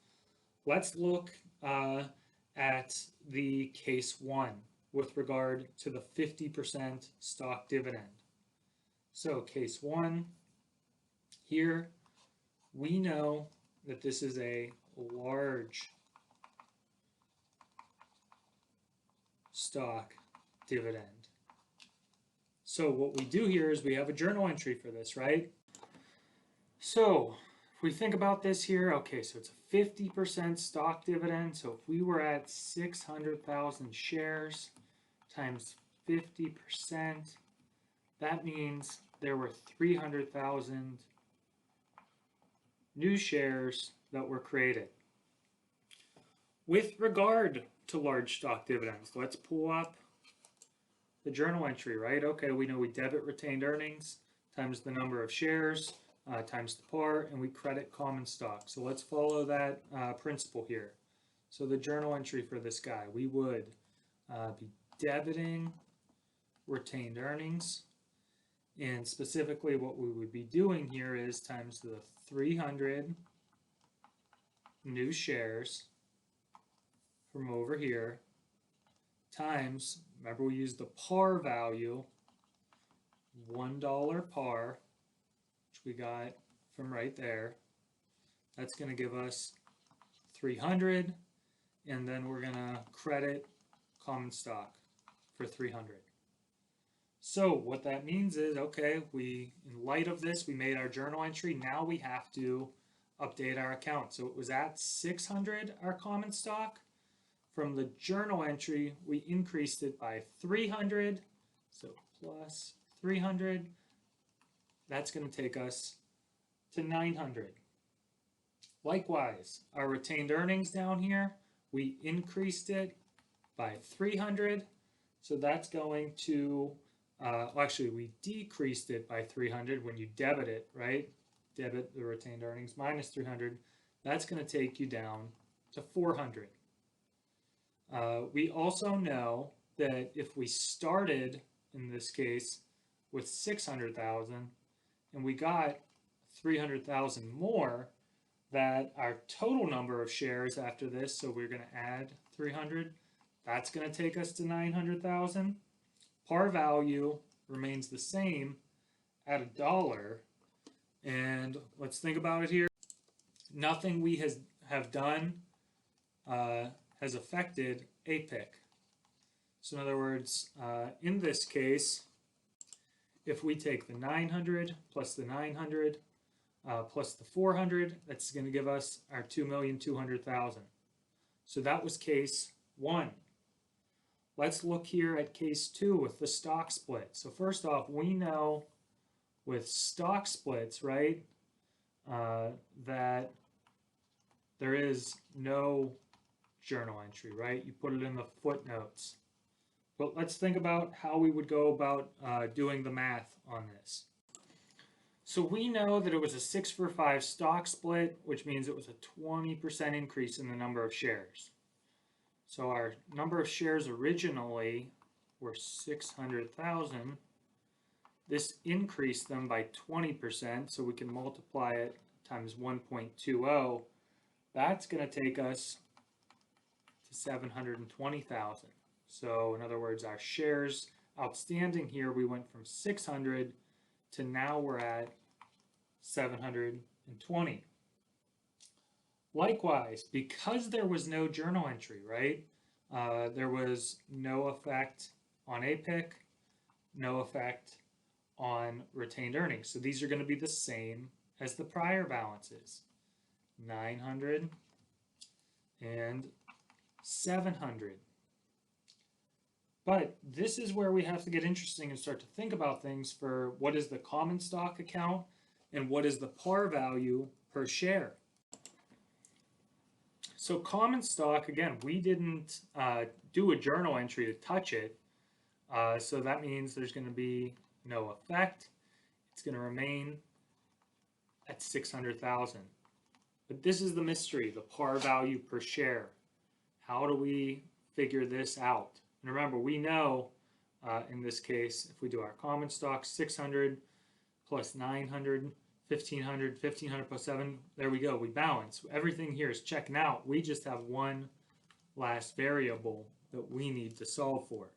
let's look at the case 1 with regard to the 50% stock dividend. So case 1, here we know that this is a large stock dividend. So what we do here is we have a journal entry for this, right? So if we think about this here, okay, so it's a 50% stock dividend. So if we were at 600,000 shares times 50%, that means there were 300,000 new shares that were created. With regard to large stock dividends, let's pull up the journal entry, right? Okay, we know we debit retained earnings times the number of shares times the par, and we credit common stock. So let's follow that principle here. So the journal entry for this guy, we would be debiting retained earnings, and specifically what we would be doing here is times the 300 new shares from over here times, remember we used the par value, $1 par, which we got from right there. That's going to give us 300, and then we're going to credit common stock for 300. So what that means is, okay, in light of this, we made our journal entry. Now we have to update our account. So it was at 600, our common stock. From the journal entry, we increased it by 300. So plus 300, that's going to take us to 900. Likewise, our retained earnings down here, we increased it by 300. So that's going to, actually we decreased it by 300 when you debit it, right? Debit the retained earnings minus 300. That's going to take you down to 400. We also know that if we started, in this case, with 600,000 and we got 300,000 more, that our total number of shares after this, so we're going to add 300, that's going to take us to 900,000. Par value remains the same at $1. And let's think about it here. Nothing we have done has affected APIC. So in other words, in this case, if we take the 900 plus the 900 plus the 400, that's going to give us our 2,200,000. So that was case 1. Let's look here at case 2 with the stock split. So first off, we know with stock splits, right, that there is no journal entry, right? You put it in the footnotes. But let's think about how we would go about doing the math on this. So we know that it was a 6-for-5 stock split, which means it was a 20% increase in the number of shares. So our number of shares originally were 600,000. This increased them by 20%, so we can multiply it times 1.20. That's going to take us to 720,000. So in other words, our shares outstanding here, we went from 600 to now we're at 720. Likewise, because there was no journal entry, right? There was no effect on APIC, no effect on retained earnings. So these are going to be the same as the prior balances, 900 and 700. But this is where we have to get interesting and start to think about things for what is the common stock account and what is the par value per share. So common stock, again, we didn't do a journal entry to touch it. So that means there's going to be no effect. It's going to remain at 600,000. But this is the mystery, the par value per share. How do we figure this out? And remember, we know in this case, if we do our common stock, 600 plus 900, 1500, 1500 plus 7. There we go. We balance. Everything here is checking out. We just have one last variable that we need to solve for.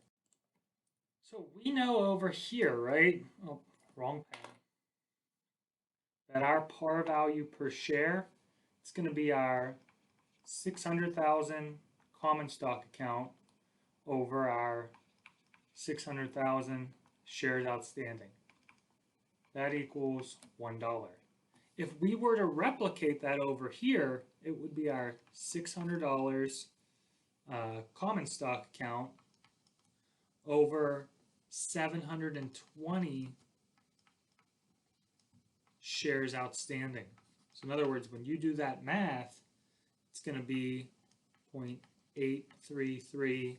So we know over here, right? Oh, wrong pen. That our par value per share, it's going to be our 600,000 common stock account over our 600,000 shares outstanding. That equals $1. If we were to replicate that over here, it would be our $600 common stock account over 720 shares outstanding. So in other words, when you do that math, it's going to be 0.833.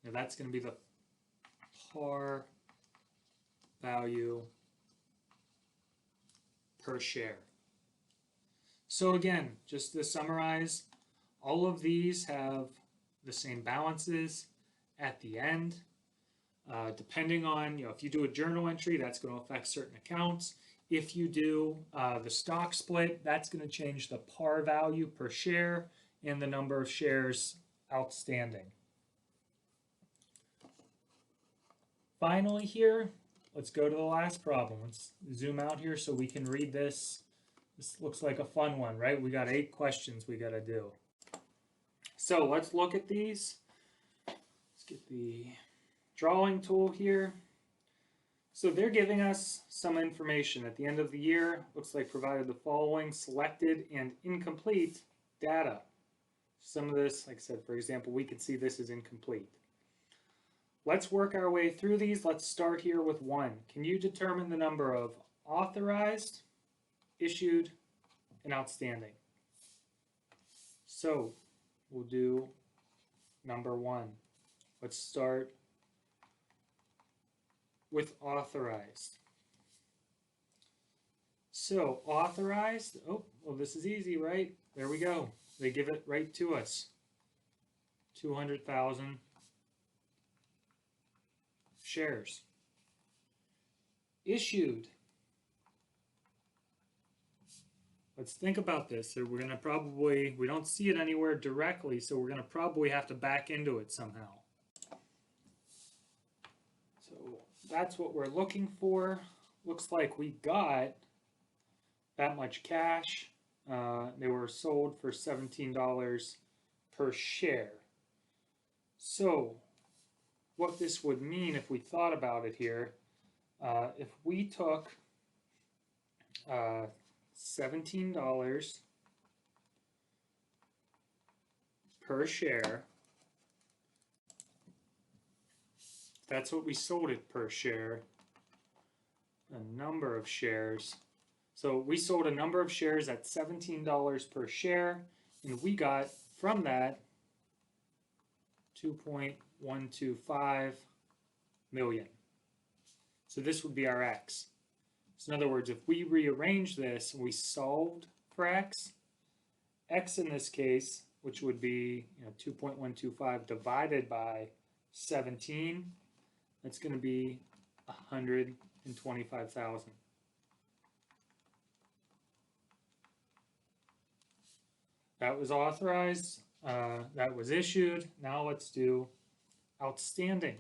Now that's going to be the par value per share. So again, just to summarize, all of these have the same balances at the end. Depending on, if you do a journal entry, that's going to affect certain accounts. If you do the stock split, that's going to change the par value per share and the number of shares outstanding. Finally here, let's go to the last problem. Let's zoom out here so we can read this. This looks like a fun one, right? We got 8 questions we got to do. So let's look at these. Let's get the drawing tool here. So they're giving us some information at the end of the year. Looks like provided the following selected and incomplete data. Some of this, like I said, for example, we could see this is incomplete. Let's work our way through these. Let's start here with 1. Can you determine the number of authorized, issued, and outstanding? So we'll do number 1. Let's start with authorized. So authorized, oh, well, this is easy, right? There we go. They give it right to us. 200,000 shares. Issued. Let's think about this. So we're going to probably, we don't see it anywhere directly, so we're going to probably have to back into it somehow. So that's what we're looking for. Looks like we got that much cash. They were sold for $17 per share. So what this would mean if we thought about it here, if we took $17 per share, that's what we sold it per share, a number of shares. So we sold a number of shares at $17 per share, and we got from that 2.125 million. So this would be our X. So in other words, if we rearrange this and we solved for X, X in this case, which would be 2.125 divided by 17, that's going to be 125,000. That was authorized, that was issued. Now let's do outstanding.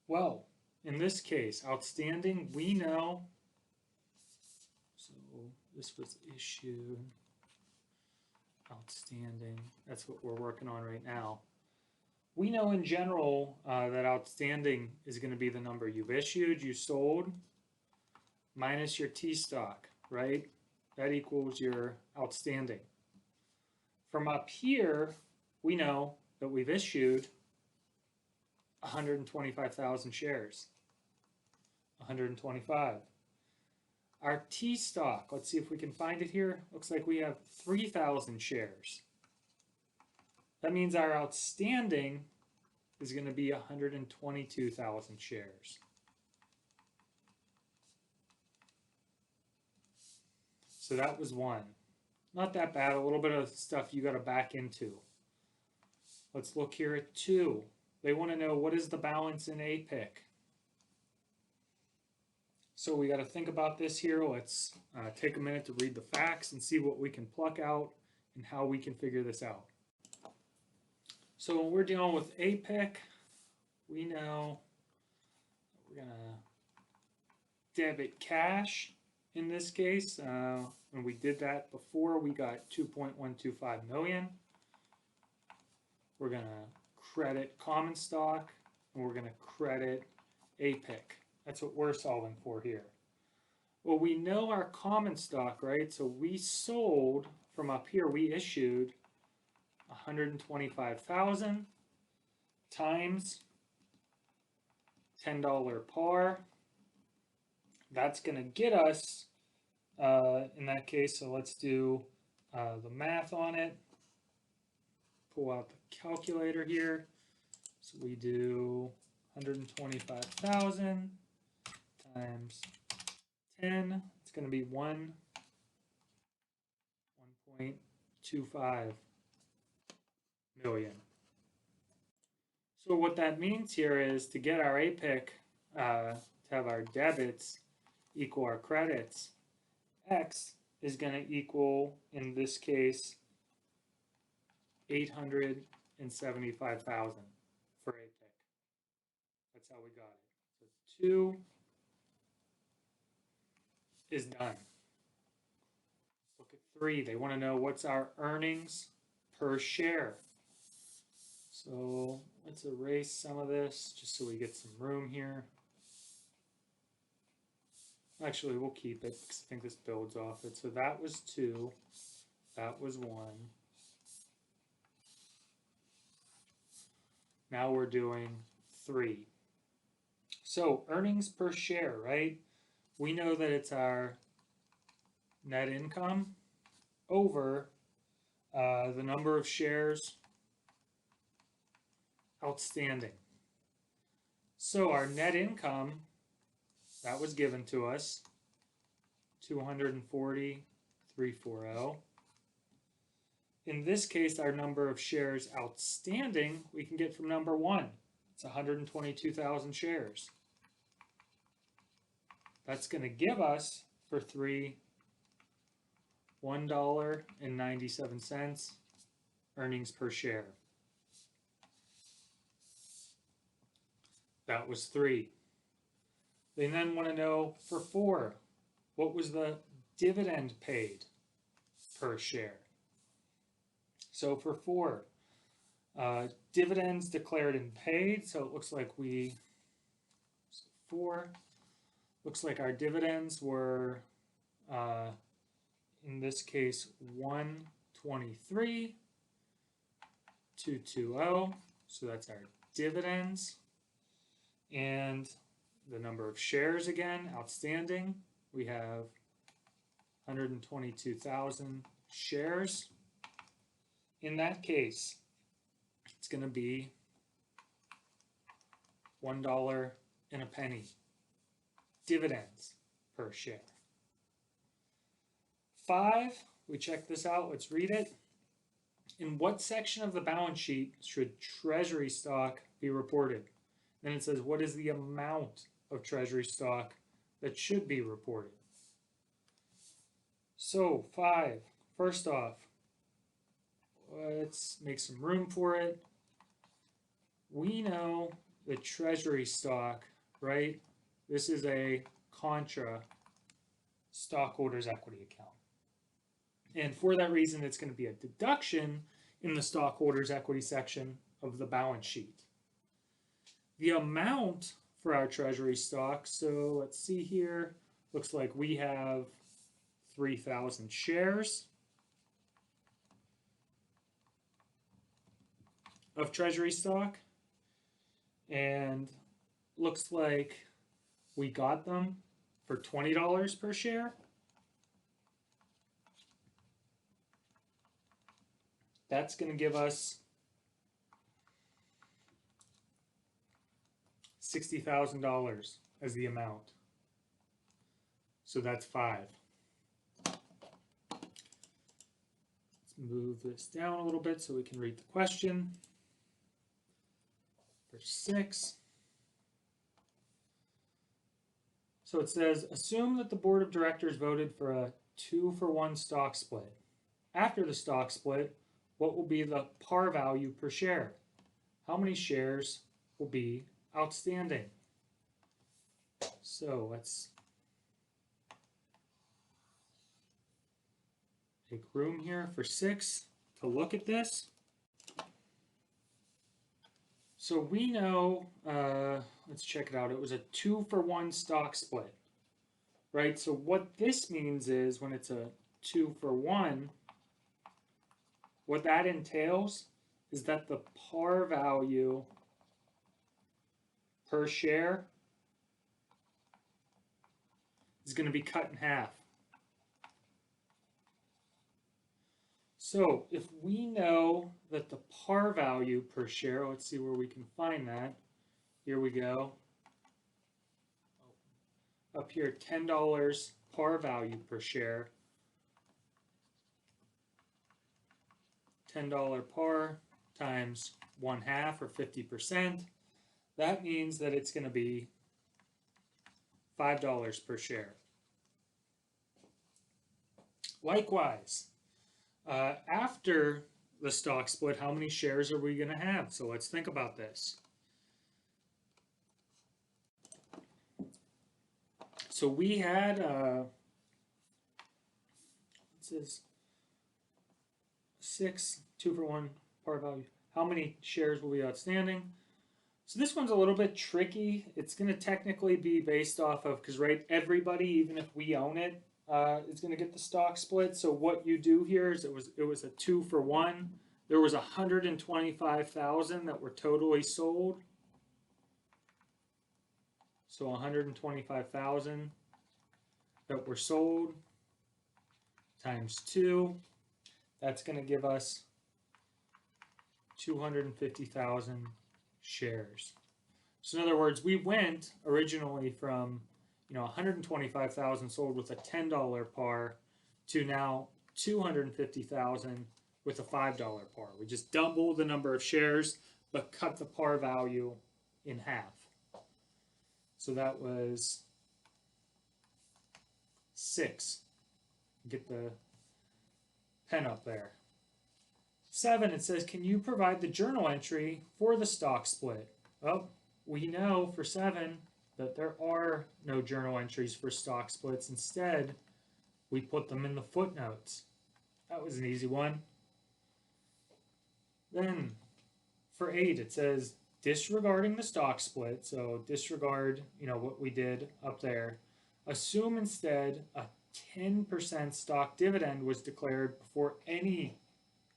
Well, in this case, outstanding, we know, so this was issued, outstanding, that's what we're working on right now. We know in general that outstanding is going to be the number you've issued, you sold, minus your T-stock, right? That equals your outstanding. From up here, we know that we've issued 125,000 shares. 125. Our T-stock, let's see if we can find it here. Looks like we have 3,000 shares. That means our outstanding is going to be 122,000 shares. So that was 1. Not that bad, a little bit of stuff you got to back into. Let's look here at 2. They want to know what is the balance in APIC. So we got to think about this here. Let's take a minute to read the facts and see what we can pluck out and how we can figure this out. So when we're dealing with APIC, we know we're going to debit cash in this case. When we did that before, we got 2.125 million. We're going to credit common stock, and we're going to credit APIC. That's what we're solving for here. Well, we know our common stock, right? So we sold from up here, we issued 125,000 times $10 par. That's going to get us, in that case, so let's do the math on it. Pull out the calculator here. So we do 125,000 times 10. It's going to be 1.25 million. So what that means here is to get our APIC, to have our debits equal our credits, X is going to equal, in this case, 875,000 for APIC. That's how we got it. So 2 is done. Look at 3. They want to know what's our earnings per share. So let's erase some of this just so we get some room here. Actually, we'll keep it because I think this builds off it. So that was 2. That was 1. Now we're doing 3. So earnings per share, right? We know that it's our net income over the number of shares outstanding. So our net income, that was given to us, 240,340. In this case, our number of shares outstanding, we can get from number 1. It's 122,000 shares. That's going to give us, for 3, $1.97 earnings per share. That was 3. They then want to know, for 4, what was the dividend paid per share? So for 4, dividends declared and paid, so it looks like looks like our dividends were, in this case, 123,220, so that's our dividends. And the number of shares again, outstanding, we have 122,000 shares. In that case, it's going to be $1.01 dividends per share. 5, we check this out, let's read it. In what section of the balance sheet should treasury stock be reported? Then it says, what is the amount of treasury stock that should be reported? So 5, first off, let's make some room for it. We know the treasury stock, right? This is a contra stockholders' equity account. And for that reason, it's going to be a deduction in the stockholders' equity section of the balance sheet. The amount for our treasury stock, so let's see here, looks like we have 3,000 shares of treasury stock, and looks like we got them for $20 per share. That's going to give us $60,000 as the amount. So that's 5. Let's move this down a little bit so we can read the question. Verse 6. So it says, assume that the board of directors voted for a 2-for-1 stock split. After the stock split, what will be the par value per share? How many shares will be outstanding? So let's make room here for 6 to look at this. So we know, let's check it out. It was a 2-for-1 stock split, right? So what this means is when it's a 2-for-1, what that entails is that the par value per share is going to be cut in half. So if we know that the par value per share, let's see where we can find that. Here we go. Up here, $10 par value per share. $10 par times 1/2 or 50%. That means that it's going to be $5 per share. Likewise, after the stock split, how many shares are we going to have? So let's think about this. So we had, it says 6, 2-for-1 par value. How many shares will be outstanding? So this one's a little bit tricky. It's going to technically be based off of, because right, everybody, even if we own it, is going to get the stock split. So what you do here is it was a 2-for-1. There was 125,000 that were totally sold. So 125,000 that were sold times 2. That's going to give us 250,000 shares. So in other words, we went originally from 125,000 sold with a $10 par to now 250,000 with a $5 par. We just doubled the number of shares, but cut the par value in half. So that was 6. Get the pen up there. 7, it says, can you provide the journal entry for the stock split? Well, we know for 7 that there are no journal entries for stock splits. Instead, we put them in the footnotes. That was an easy one. Then for 8, it says, disregarding the stock split, so disregard, what we did up there. Assume instead a 10% stock dividend was declared before any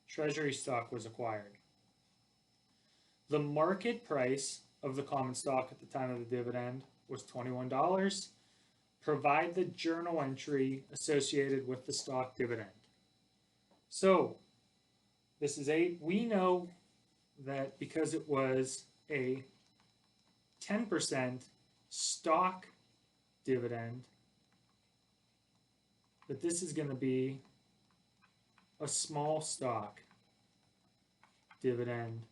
treasury stock was acquired. The market price of the common stock at the time of the dividend was $21. Provide the journal entry associated with the stock dividend. So this is 8. We know that because it was a 10% stock dividend, that this is going to be a small stock dividend,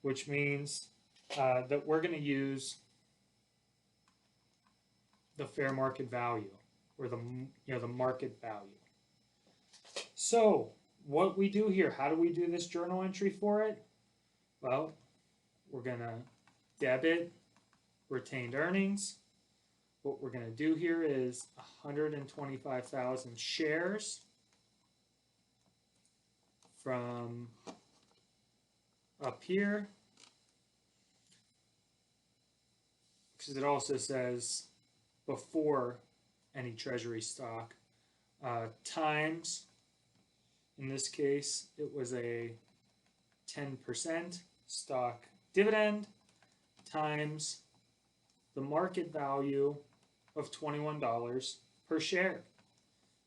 which means that we're going to use the fair market value, or the market value. So what we do here, how do we do this journal entry for it? Well, we're going to debit retained earnings. What we're going to do here is 125,000 shares from up here, because it also says before any treasury stock, times, in this case, it was a 10% stock dividend, times the market value of $21 per share.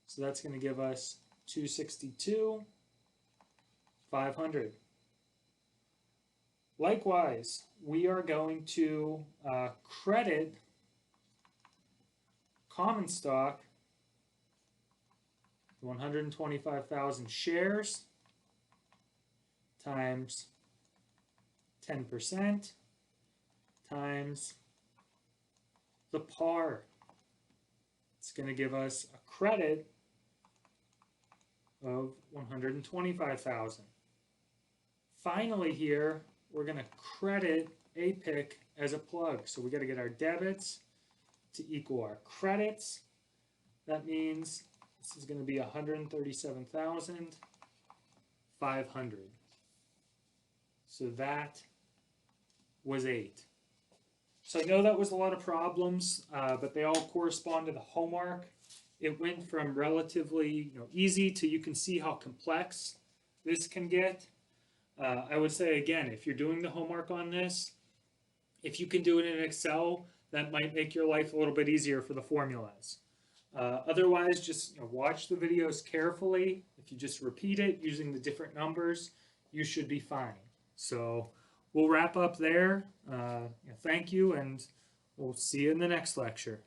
So that's going to give us 262,500. Likewise, we are going to credit common stock 125,000 shares times 10% times the par it's going to give us a credit of 125,000. Finally here, we're going to credit APIC as a plug. So we got to get our debits to equal our credits. That means this is going to be 137,500. So that was 8. So I know that was a lot of problems, but they all correspond to the homework. It went from relatively easy to you can see how complex this can get. I would say again, if you're doing the homework on this, if you can do it in Excel, that might make your life a little bit easier for the formulas. Otherwise, just watch the videos carefully. If you just repeat it using the different numbers, you should be fine. So we'll wrap up there. Thank you, and we'll see you in the next lecture.